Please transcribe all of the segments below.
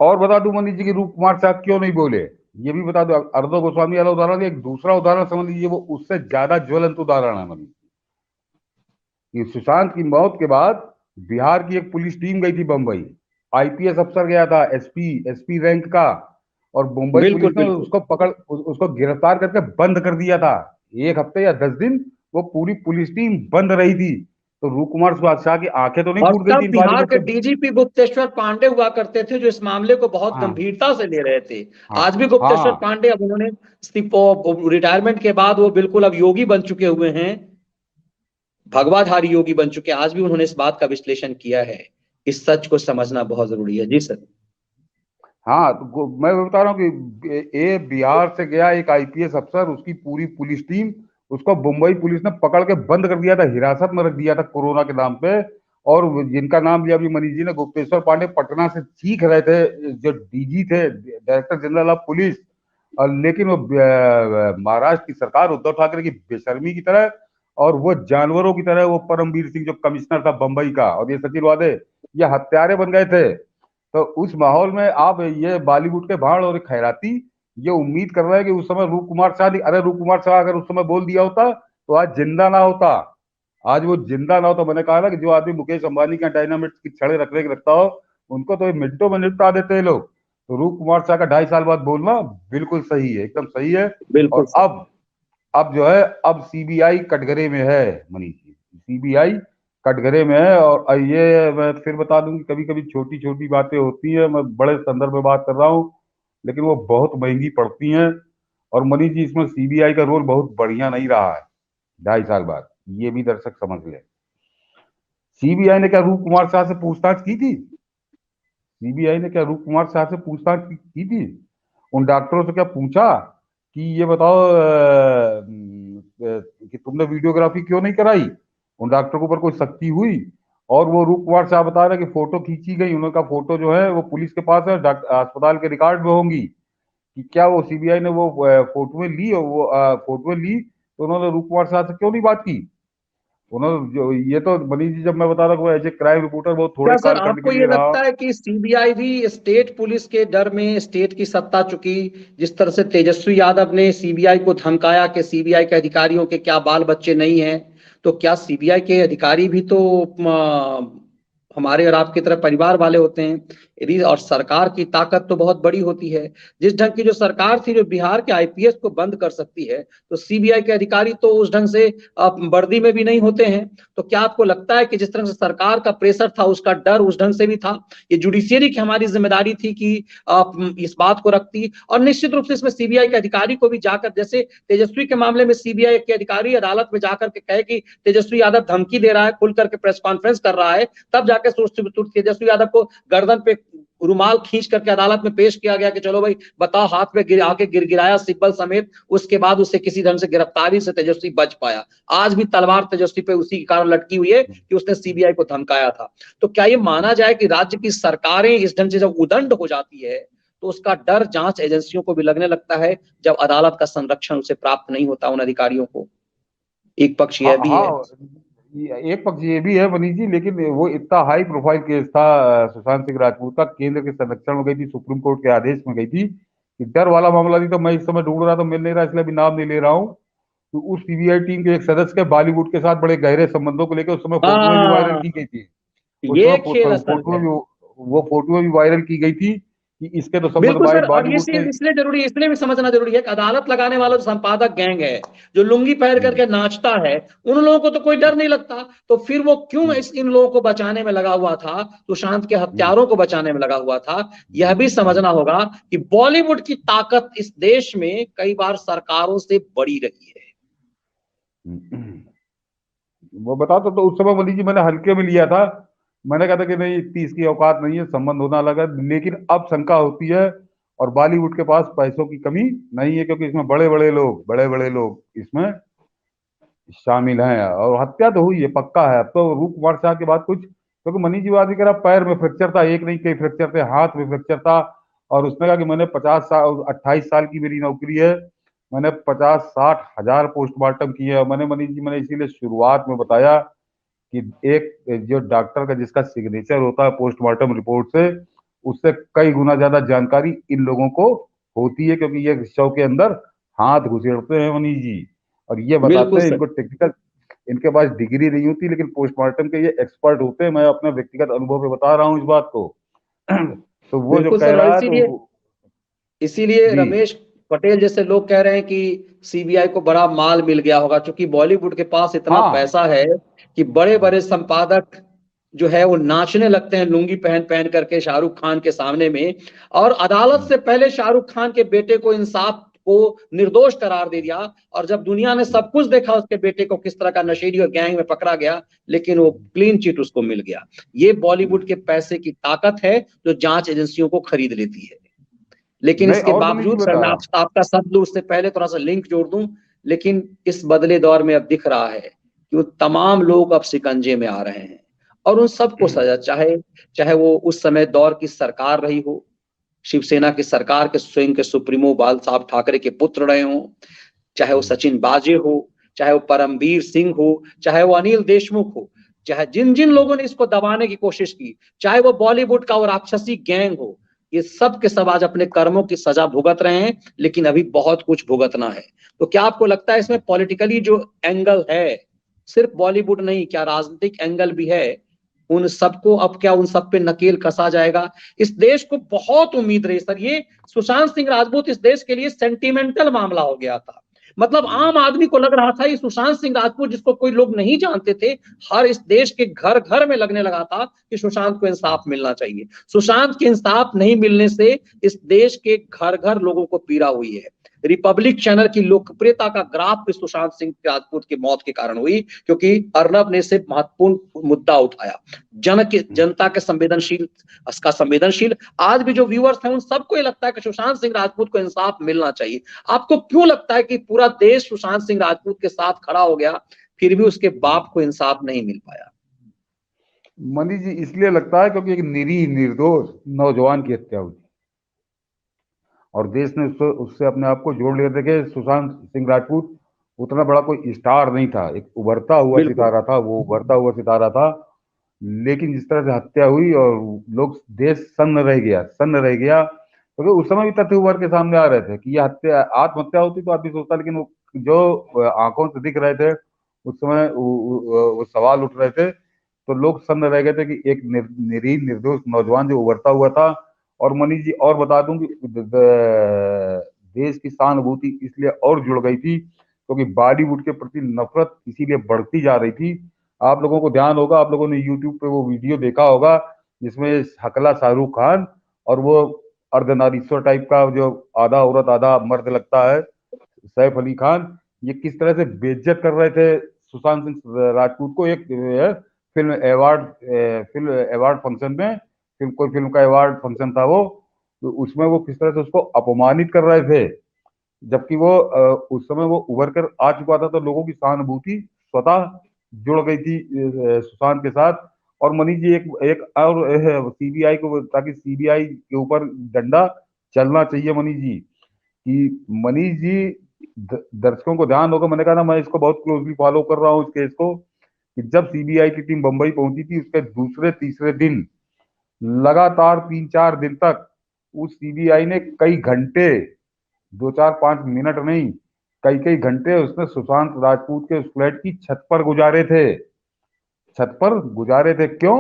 और बता दूं मनीष जी की रूप कुमार साहब क्यों नहीं बोले, ये भी बता दो। अर्णव गोस्वामी वाला उदाहरण, एक दूसरा उदाहरण समझ लीजिए, वो उससे ज्यादा ज्वलंत उदाहरण है मनीष कि सुशांत की मौत के बाद बिहार की एक पुलिस टीम गई थी बम्बई, आईपीएस अफसर गया था, एसपी एसपी रैंक का, और मुंबई बिल्कुल पुलिस ने बिल्कुल। उसको गिरफ्तार करके बंद कर दिया था। 1 हफ्ते या 10 दिन वो पूरी पुलिस टीम बंद रही थी। तो रूप कुमार शाह की आंखें तो नहीं और फूट गई थी तब इन बिहार बॉलीवुड के के। डीजीपी गुप्तेश्वर पांडे हुआ करते थे, जो इस मामले को बहुत हाँ गंभीरता से ले रहे थे। हाँ आज भी गुप्तेश्वर हाँ पांडे, अब उन्होंने रिटायरमेंट के बाद वो बिल्कुल अब योगी बन चुके हुए हैं, भगवाधारी योगी बन चुके हैं। आज भी उन्होंने इस बात का विश्लेषण किया है। इस सच को समझना बहुत जरूरी है। जी सर। हाँ। तो मैं बता रहा हूँ कि ये बिहार से गया एक आईपीएस अफसर, उसकी पूरी पुलिस टीम, उसको मुंबई पुलिस ने पकड़ के बंद कर दिया था, हिरासत में रख दिया था कोरोना के नाम पे। और जिनका नाम लिया अभी मनीष जी ने, गुप्तेश्वर पांडे, पटना से चीख रहे थे, जो डीजी थे, डायरेक्टर जनरल ऑफ पुलिस। और लेकिन वो महाराष्ट्र की सरकार, उद्धव ठाकरे की बेशर्मी की तरह और वो जानवरों की तरह, वो परमवीर सिंह जो कमिश्नर था बंबई का, और ये सचिन वादे, ये हत्यारे बन गए थे। तो उस माहौल में आप ये बॉलीवुड के भाड़ और खैराती ये उम्मीद कर रहे हैं कि उस समय रूप कुमार शाह, अरे रूप कुमार शाह अगर उस समय बोल दिया होता तो आज जिंदा ना होता। आज वो जिंदा ना होता। मैंने कहा ना कि जो आदमी मुकेश अंबानी के डायनामिक्स की छड़े रखने के रखता हो, उनको तो मिनटों में निपटा देते हैं लोग। तो रूप कुमार शाह का 2.5 साल बाद बोलना बिल्कुल सही है, एकदम सही है। बिल्कुल और सर। अब जो है, अब सीबीआई कटघरे में है मनीष जी, सीबीआई कटघरे में है। और ये मैं फिर बता दूं कि कभी कभी छोटी छोटी बातें होती है, मैं बड़े संदर्भ में बात कर रहा हूँ, लेकिन वो बहुत महंगी पड़ती हैं। और मनीष जी, इसमें सीबीआई का रोल बहुत बढ़िया नहीं रहा है 2.5 साल बाद, ये भी दर्शक समझ ले। सीबीआई ने क्या रूप कुमार शाह से पूछताछ की थी? सीबीआई ने क्या रूप कुमार शाह से पूछताछ की थी? उन डॉक्टरों से क्या पूछा कि ये बताओ कि तुमने वीडियोग्राफी क्यों नहीं कराई? उन डॉक्टरों के ऊपर कोई सख्ती हुई? और वो रूप कुमार शाह बता रहे कि फोटो खींची गई, उनका फोटो जो है वो पुलिस के पास है, अस्पताल के रिकॉर्ड में होंगी। कि क्या वो सीबीआई ने वो फोटोएं ली, और वो फोटोएं ली तो उन्होंने रूप कुमार शाह से क्यों नहीं बात की? उन्होंने जो, ये तो मनीष जी, जब मैं बता रहा हूँ एज ए क्राइम रिपोर्टर बहुत क्या थोड़े सर, काल करने के आपको लिए ये रहा। लगता है कि सीबीआई भी स्टेट पुलिस के डर में, स्टेट की सत्ता चुकी, जिस तरह से तेजस्वी यादव ने सीबीआई को धमकाया कि सीबीआई के अधिकारियों के क्या बाल बच्चे नहीं हैं, तो क्या सीबीआई के अधिकारी भी तो हमारे और आपकी तरह परिवार वाले होते हैं? यदि, और सरकार की ताकत तो बहुत बड़ी होती है। जिस ढंग की जो सरकार थी, जो बिहार के आईपीएस को बंद कर सकती है, तो सीबीआई के अधिकारी तो उस ढंग से वर्दी में भी नहीं होते हैं। तो क्या आपको लगता है कि जिस तरह से सरकार का प्रेशर था, उसका डर उस ढंग से भी था? ये जुडिशियरी की हमारी जिम्मेदारी थी कि इस बात को रखती, और निश्चित रूप से इसमें सीबीआई के अधिकारी को भी जाकर, जैसे तेजस्वी के मामले में सीबीआई के अधिकारी अदालत में जाकर के कहे कि तेजस्वी यादव धमकी दे रहा है, खुल करके प्रेस कॉन्फ्रेंस कर रहा है, तब जाकर तेजस्वी यादव को गर्दन पे रुमाल खींच करके अदालत में पेश किया गया कि चलो भाई बताओ, हाथ में आके गिराया सिब्बल समेत। उसके बाद उसे किसी ढंग से गिरफ्तारी से तेजस्वी बच पाया। आज भी तलवार तेजस्वी पे उसी के कारण लटकी हुई है कि उसने सीबीआई को धमकाया था। तो क्या ये माना जाए कि राज्य की सरकारें इस ढंग से जब उदंड हो जाती है, तो उसका डर जांच एजेंसियों को भी लगने लगता है, जब अदालत का संरक्षण उसे प्राप्त नहीं होता उन अधिकारियों को? एक पक्ष हाँ यह भी है। हाँ, एक पक्ष ये भी है मनीष जी, लेकिन वो इतना हाई प्रोफाइल केस था सुशांत सिंह राजपूत का, केंद्र के संरक्षण में गई थी, सुप्रीम कोर्ट के आदेश में गई थी, कि डर वाला मामला नहीं। तो मैं इस समय ढूंढ रहा था, मिल नहीं रहा, इसलिए अभी नाम नहीं ले रहा हूँ। तो उस सीबीआई टीम के एक सदस्य के बॉलीवुड के साथ बड़े गहरे संबंधों को लेकर उस समय फोटोएं भी वायरल हाँ, की गई थी। उस समय ये खेल असल फोटो है। भी, वो फोटोएं भी वायरल की गई थी कि इसके तो संबंध बिल्कुल सर, और ये बॉलीवुड चीज के। इसलिए जरूरी, इसलिए भी समझना जरूरी है कि अदालत लगाने वाला जो संपादक गैंग है, जो लुंगी पहन हम्म, करके नाचता है, उन लोगों को तो कोई डर नहीं लगता। तो फिर वो क्यों हम्म, इन लोगों को बचाने में लगा हुआ था, सुशांत के हम्म, हत्यारों को बचाने में लगा हुआ था? यह भी हम्म, समझना होगा कि बॉलीवुड की ताकत इस देश में कई बार सरकारों से बड़ी रही है। हम्म। वो बताओ तो उस समय मोदी जी मैंने हल्के में लिया था। मैंने कहा था कि नहीं, इतनी इसकी औकात नहीं है, संबंध होना लगा। लेकिन अब शंका होती है, और बॉलीवुड के पास पैसों की कमी नहीं है, क्योंकि इसमें बड़े बड़े लोग इसमें शामिल हैं। और हत्या तो हुई है, पक्का है। अब तो रूप कुमार शाह के बाद कुछ, क्योंकि मनीष जी बात भी करा, पैर में फ्रैक्चर था, एक नहीं कई फ्रैक्चर थे, हाथ में फ्रैक्चर था। और उसने कहा कि मैंने 50 साल, 28 साल की मेरी नौकरी है, मैंने 50-60 हजार पोस्टमार्टम किए। और मैंने मनीष जी, मैंने इसीलिए शुरुआत में बताया कि एक जो डॉक्टर का जिसका सिग्नेचर होता है पोस्टमार्टम रिपोर्ट से, उससे कई गुना ज्यादा जानकारी इन लोगों को होती है, क्योंकि ये शव के अंदर हाथ घुसेड़ते हैं मनीष जी, और ये बताते बिल्कुल हैं। सर। इनको टेक्निकल, इनके पास डिग्री नहीं होती, लेकिन पोस्टमार्टम के ये एक्सपर्ट होते हैं। मैं अपने व्यक्तिगत अनुभव पे बता रहा हूँ इस बात को। तो वो जो बिल्कुल कह सर, और रहा है इसीलिए इसीलिए जी रमेश पटेल जैसे लोग कह रहे हैं कि सीबीआई को बड़ा माल मिल गया होगा, क्योंकि बॉलीवुड के पास इतना हाँ। पैसा है कि बड़े बड़े संपादक जो है वो नाचने लगते हैं लुंगी पहन पहन करके शाहरुख खान के सामने में। और अदालत से पहले शाहरुख खान के बेटे को इंसाफ को निर्दोष करार दे दिया। और जब दुनिया ने सब कुछ देखा उसके बेटे को किस तरह का नशेड़ी और गैंग में पकड़ा गया, लेकिन वो क्लीन चिट उसको मिल गया। ये बॉलीवुड के पैसे की ताकत है जो जांच एजेंसियों को खरीद लेती है। लेकिन नहीं, इसके और मनीष जी बावजूद सर, बता मैं रहा हूँ। आपका शब्द उससे पहले थोड़ा सा लिंक जोड़ दूं। लेकिन इस बदले दौर में अब दिख रहा है कि वो तमाम लोग अब शिकंजे में आ रहे हैं, और उन सबको सजा, चाहे चाहे वो उस समय दौर की सरकार रही हो, शिवसेना की सरकार के स्वयं के सुप्रीमो बाल साहब ठाकरे के पुत्र रहे हों, चाहे वो सचिन बाजे हो, चाहे वो परमवीर सिंह हो, चाहे वो अनिल देशमुख हो, चाहे जिन जिन लोगों ने इसको दबाने की कोशिश की, चाहे वो बॉलीवुड का वो राक्षसी गैंग हो, ये सब के सब आज अपने कर्मों की सजा भुगत रहे हैं। लेकिन अभी बहुत कुछ भुगतना है। तो क्या आपको लगता है इसमें पॉलिटिकली जो एंगल है, सिर्फ बॉलीवुड नहीं, क्या राजनीतिक एंगल भी है? उन सबको अब क्या उन सब पे नकेल कसा जाएगा? इस देश को बहुत उम्मीद रही सर, ये सुशांत सिंह राजपूत इस देश के लिए सेंटिमेंटल मामला हो गया था। मतलब आम आदमी को लग रहा था ये सुशांत सिंह राजपूत, जिसको कोई लोग नहीं जानते थे, हर इस देश के घर घर में लगने लगा था कि सुशांत को इंसाफ मिलना चाहिए। सुशांत के इंसाफ नहीं मिलने से इस देश के घर घर लोगों को पीड़ा हुई है। रिपब्लिक चैनल की लोकप्रियता का ग्राफ भी सुशांत सिंह राजपूत की मौत के कारण हुई, क्योंकि अर्नब ने से महत्वपूर्ण मुद्दा उठाया। जनता के संवेदनशील का संवेदनशील आज भी जो व्यूअर्स हैं उन सबको ये लगता है कि सुशांत सिंह राजपूत को इंसाफ मिलना चाहिए। आपको क्यों लगता है कि पूरा देश सुशांत सिंह राजपूत के साथ खड़ा हो गया, फिर भी उसके बाप को इंसाफ नहीं मिल पाया? मनीष जी, इसलिए लगता है क्योंकि एक निरीह निर्दोष नौजवान की हत्या हुई, और देश ने उससे उससे अपने आप को जोड़ लिया। देखिए, सुशांत सिंह राजपूत उतना बड़ा कोई स्टार नहीं था, एक उभरता हुआ बिल्कुल। सितारा था, वो उभरता हुआ सितारा था। लेकिन जिस तरह से हत्या हुई, और लोग, देश सन्न रह गया, सन्न रह गया, क्योंकि उस समय भी तथ्य उभर के सामने आ रहे थे कि यह हत्या, आत्महत्या होती तो आदमी सोचता, लेकिन वो जो आंखों से दिख रहे थे उस समय, वो सवाल उठ रहे थे। तो लोग सन्न रह गए थे कि एक निरीह निर्दोष नौजवान जो उभरता हुआ था। और मनीष जी, और बता दूं कि देश की सहानुभूति इसलिए और जुड़ गई थी क्योंकि बॉलीवुड के प्रति नफरत इसीलिए बढ़ती जा रही थी। आप लोगों को ध्यान होगा, आप लोगों ने यूट्यूब पे वो वीडियो देखा होगा जिसमें हकला शाहरुख खान और वो अर्धनारीश्वर टाइप का जो आधा औरत आधा मर्द लगता है, सैफ अली खान, ये किस तरह से बेइज्जत कर रहे थे सुशांत सिंह राजपूत को। एक film award film award function में, कोई फिल्म का अवार्ड फंक्शन था वो, तो उसमें वो किस तरह से उसको अपमानित कर रहे थे, जबकि वो उस समय वो उभर कर आ चुका था। तो लोगों की सहानुभूति स्वतः जुड़ गई थी सुशांत के साथ। और मनीष जी, एक एक और सीबीआई को, ताकि सीबीआई के ऊपर डंडा चलना चाहिए मनीष जी, कि मनीष जी, दर्शकों को ध्यान होगा, मैंने कहा ना, मैं इसको बहुत क्लोजली फॉलो कर रहा हूँ इस केस को, कि जब सीबीआई की टीम बंबई पहुंची थी उसके दूसरे तीसरे दिन लगातार 3-4 दिन तक उस सीबीआई ने कई घंटे, 2-4-5 मिनट नहीं, कई कई घंटे उसने सुशांत राजपूत के उस फ्लैट की छत पर गुजारे थे। छत पर गुजारे थे क्यों?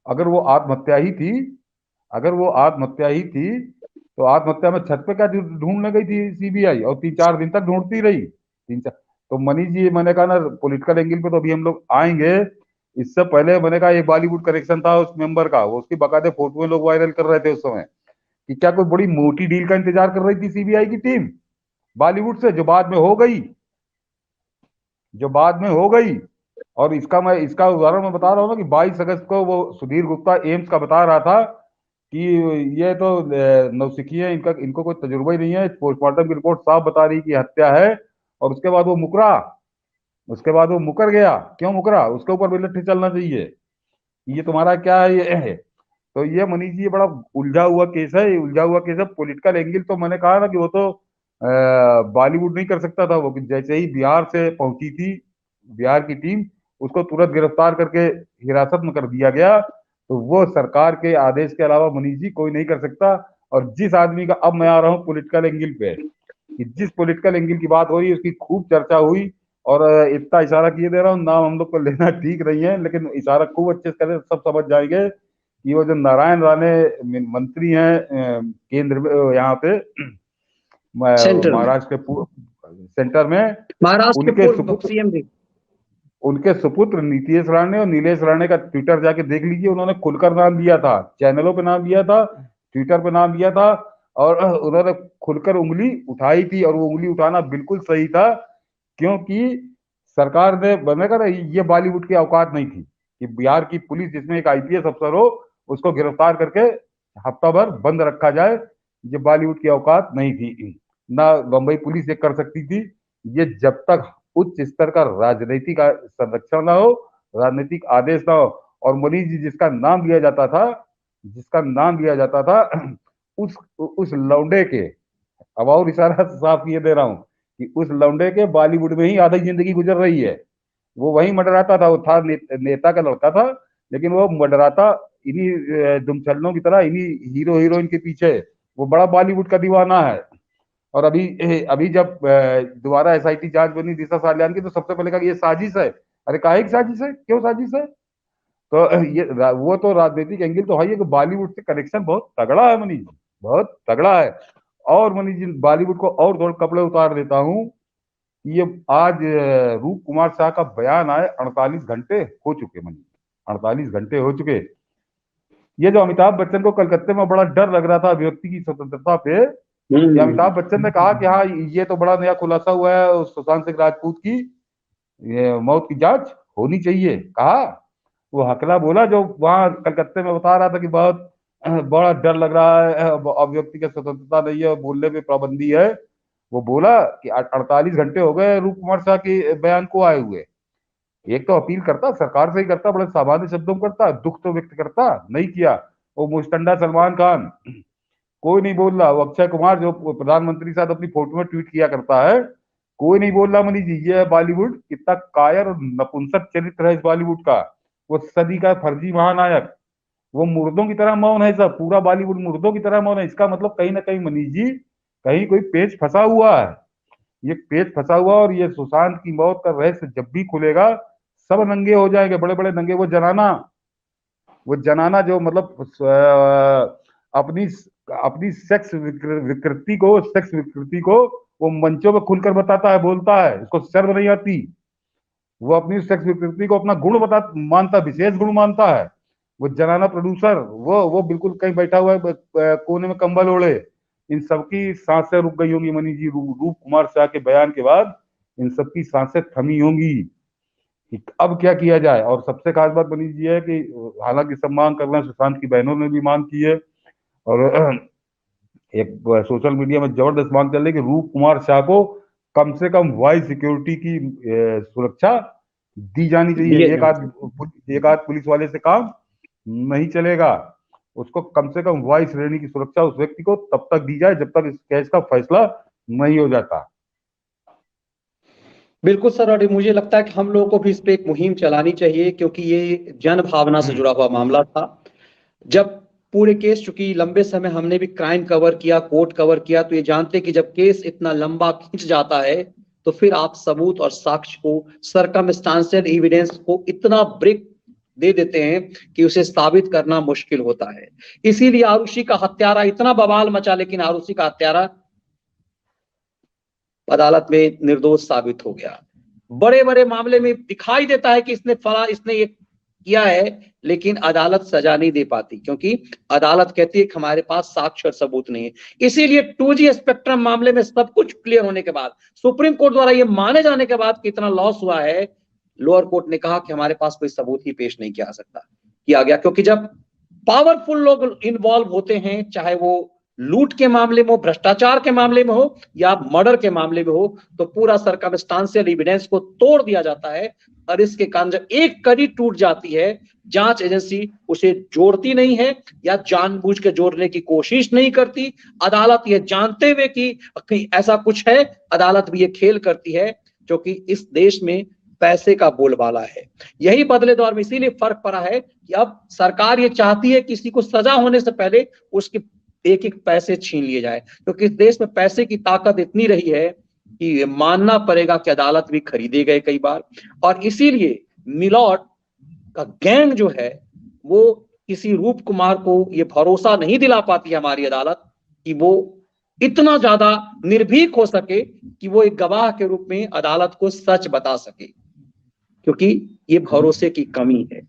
अगर वो आत्महत्या ही थी, अगर वो आत्महत्या ही थी, तो आत्महत्या में छत पे क्या ढूंढने गई थी सीबीआई, और 3-4 दिन तक ढूंढती रही, 3-4। तो मनीष जी, मैंने कहा ना, पॉलिटिकल एंगल पे तो अभी हम लोग आएंगे। इससे पहले मैंने कहा एक बॉलीवुड करेक्शन था उस मेंबर का, वो उसकी बकायदे फोटो लोग वायरल कर रहे थे उस समय, कि क्या कोई बड़ी मोटी डील का इंतजार कर रही थी सीबीआई की टीम बॉलीवुड से, जो बाद में हो गई, जो बाद में हो गई। और इसका उदाहरण मैं बता रहा हूँ ना, कि 22 अगस्त को वो सुधीर गुप्ता एम्स का बता रहा था कि ये तो नौसिखिए हैं, इनका इनको कोई तजुर्बा ही नहीं है, पोस्टमार्टम की रिपोर्ट साफ बता रही कि हत्या है। और उसके बाद वो मुकरा, उसके बाद वो मुकर गया। क्यों मुकरा? उसके ऊपर मिलिट्री चलना चाहिए, ये तुम्हारा क्या है ये है। तो ये मनीष जी, ये बड़ा उलझा हुआ केस है, ये उलझा हुआ केस है। पॉलिटिकल एंगल तो मैंने कहा ना कि वो तो बॉलीवुड नहीं कर सकता था वो, कि जैसे ही बिहार से पहुंची थी बिहार की टीम, उसको तुरंत गिरफ्तार करके हिरासत में कर दिया गया। तो वो सरकार के आदेश के अलावा मनीष जी कोई नहीं कर सकता। और जिस आदमी का, अब मैं आ रहा हूँ पॉलिटिकल एंगल पे, कि जिस पॉलिटिकल एंगल की बात हो रही है उसकी खूब चर्चा हुई, और इतना इशारा किए दे रहा हूँ, नाम हम लोग को लेना ठीक नहीं है, लेकिन इशारा खूब अच्छे से करें सब समझ जाएंगे कि वो जो नारायण राणे मंत्री हैं केंद्र में, यहाँ पे सेंटर में, महाराष्ट्र के सेंटर में, महाराष्ट्र के उनके पूर्व सुपुत्र सीएम भी। उनके सुपुत्र नीतीश राणे और नीलेश राणे का ट्विटर जाके देख लीजिए, उन्होंने खुलकर नाम दिया था, चैनलों पे नाम दिया था, ट्विटर पे नाम दिया था, और उन्होंने खुलकर उंगली उठाई थी, और वो उंगली उठाना बिल्कुल सही था, क्योंकि सरकार ने बना कर, ये बॉलीवुड की औकात नहीं थी कि बिहार की पुलिस जिसमें एक आईपीएस अफसर हो उसको गिरफ्तार करके हफ्ता भर बंद रखा जाए। ये बॉलीवुड की औकात नहीं थी, ना बम्बई पुलिस ये कर सकती थी। ये जब तक उच्च स्तर का राजनीतिक संरक्षण ना हो, राजनीतिक आदेश ना हो, और मनीष जी जिसका नाम लिया जाता था उस लौंडे के, अब और इशारा साफ ये दे रहा हूँ कि उस लौंडे के बॉलीवुड में ही आधी जिंदगी गुजर रही है। वो वही मंडराता था, वो था नेता का लड़का था, लेकिन वो मंडराता इन्हीं दुमछल्लों की तरह, इन्हीं हीरो हीरोइन के पीछे। वो बड़ा बॉलीवुड का दीवाना है। और अभी अभी जब दोबारा एसआईटी जांच बनी दिशा सालियान की, तो सबसे पहले कहा कि ये साजिश है। अरे काहे की साजिश है, क्यों साजिश है? तो ये वो तो राजनीतिक एंगल तो है ही कि बॉलीवुड से कनेक्शन बहुत तगड़ा है मनीष जी, बहुत तगड़ा है। और मनीष जी बॉलीवुड को और थोड़े कपड़े उतार देता हूँ। ये आज रूप कुमार शाह का बयान आए 48 घंटे हो चुके मनीष, 48 घंटे हो चुके। ये जो अमिताभ बच्चन को कलकत्ते में बड़ा डर लग रहा था अभिव्यक्ति की स्वतंत्रता पे, कि अमिताभ बच्चन ने कहा कि हाँ ये तो बड़ा नया खुलासा हुआ है उस सुशांत सिंह राजपूत की ये मौत की जांच होनी चाहिए, कहा। वो हकला बोला जो वहां कलकत्ते में बता रहा था कि बहुत बड़ा डर लग रहा है, अभिव्यक्ति की स्वतंत्रता नहीं है, बोलने पे पाबंदी है। वो बोला कि 48 घंटे हो गए रूप कुमार शाह के बयान को आए हुए। एक तो अपील करता, सरकार से ही करता, बड़े सामान्य शब्दों में करता, दुख तो व्यक्त करता, नहीं किया। वो मुस्टंडा सलमान खान, कोई नहीं बोल रहा। वो अक्षय कुमार जो प्रधानमंत्री के साथ अपनी फोटो में ट्वीट किया करता है, कोई नहीं बोल रहा मनीष जी। ये है बॉलीवुड, कितना कायर और नपुंसक चरित्र है इस बॉलीवुड का। वो सदी का फर्जी महानायक, वो मुर्दों की तरह मौन है, सब पूरा बॉलीवुड मुर्दों की तरह मौन है। इसका मतलब कहीं ना कहीं मनीष जी, कहीं कोई पेच फंसा हुआ है। ये पेच फंसा हुआ, और ये सुशांत की मौत का रहस्य जब भी खुलेगा, सब नंगे हो जाएंगे, बड़े बड़े नंगे। वो जनाना जो मतलब अपनी अपनी सेक्स विकृति को वो मंचों में खुलकर बताता है, बोलता है, उसको शर्म नहीं आती। वो अपनी सेक्स विकृति को अपना गुण मानता, विशेष गुण मानता है। वो जनाना प्रोड्यूसर, वो बिल्कुल कहीं बैठा हुआ है कोने में कंबल ओढ़े। इन सबकी सांसें रुक गई होंगी मनीष जी, रूप कुमार शाह के बयान के बाद इन सबकी सांसें थमी होंगी कि अब क्या किया जाए। और सबसे खास बात मनीष जी है कि हालांकि सब मांग कर रहे हैं, सुशांत की बहनों ने भी मांग की है, और एक सोशल मीडिया में जबरदस्त मांग चल रही है कि रूप कुमार शाह को कम से कम वाई सिक्योरिटी की सुरक्षा दी जानी दिए चाहिए। एक आध पुलिस वाले से काम नहीं चलेगा। उसको कम से कम वाई श्रेणी की सुरक्षा उस व्यक्ति को तब तक दी जाए जब तक इस केस का फैसला नहीं हो जाता। बिल्कुल सर, और मुझे लगता है कि हम लोगों को भी इस पे एक मुहिम चलानी चाहिए, क्योंकि ये जन भावना से जुड़ा हुआ मामला था। जब पूरे केस, चूंकि लंबे समय हमने भी क्राइम कवर किया, कोर्ट कवर किया, तो ये जानते कि जब केस इतना लंबा खिंच जाता है तो फिर आप सबूत और साक्ष्य को, सर्कमस्टांशियल एविडेंस को इतना ब्रेक दे देते हैं कि उसे साबित करना मुश्किल होता है। इसीलिए आरुषि का हत्यारा इतना बवाल मचा, लेकिन आरुषि का हत्यारा अदालत में निर्दोष साबित हो गया। बड़े बड़े मामले में दिखाई देता है कि इसने ये किया है, लेकिन अदालत सजा नहीं दे पाती, क्योंकि अदालत कहती है कि हमारे पास साक्ष्य और सबूत नहीं है। इसीलिए 2G स्पेक्ट्रम मामले में सब कुछ क्लियर होने के बाद, सुप्रीम कोर्ट द्वारा यह माने जाने के बाद कि इतना लॉस हुआ है, लोअर कोर्ट ने कहा कि हमारे पास कोई सबूत ही पेश नहीं किया गया, क्योंकि जब पावरफुल लोग इन्वॉल्व होते हैं, चाहे वो लूट के मामले में हो, भ्रष्टाचार के मामले में हो, या मर्डर के मामले में हो, तो पूरा सर्कमस्टांशियल एविडेंस को तोड़ दिया जाता है। और इसके कारण जब एक कड़ी टूट जाती है, जांच एजेंसी उसे जोड़ती नहीं है या जानबूझ के जोड़ने की कोशिश नहीं करती। अदालत ये जानते हुए कि ऐसा कुछ है, अदालत भी ये खेल करती है, जो कि इस देश में पैसे का बोलबाला है। यही बदले दौर में इसीलिए फर्क पड़ा है कि अब सरकार ये चाहती है किसी को सजा होने से पहले उसके एक एक पैसे छीन लिए जाए, क्योंकि इस देश में पैसे की ताकत इतनी रही है कि मानना पड़ेगा कि अदालत भी खरीदे गए कई बार। और इसीलिए मिलॉर्ड का गैंग जो है वो किसी रूप कुमार को ये भरोसा नहीं दिला पाती है हमारी अदालत कि वो इतना ज्यादा निर्भीक हो सके कि वो एक गवाह के रूप में अदालत को सच बता सके, क्योंकि ये भरोसे की कमी है।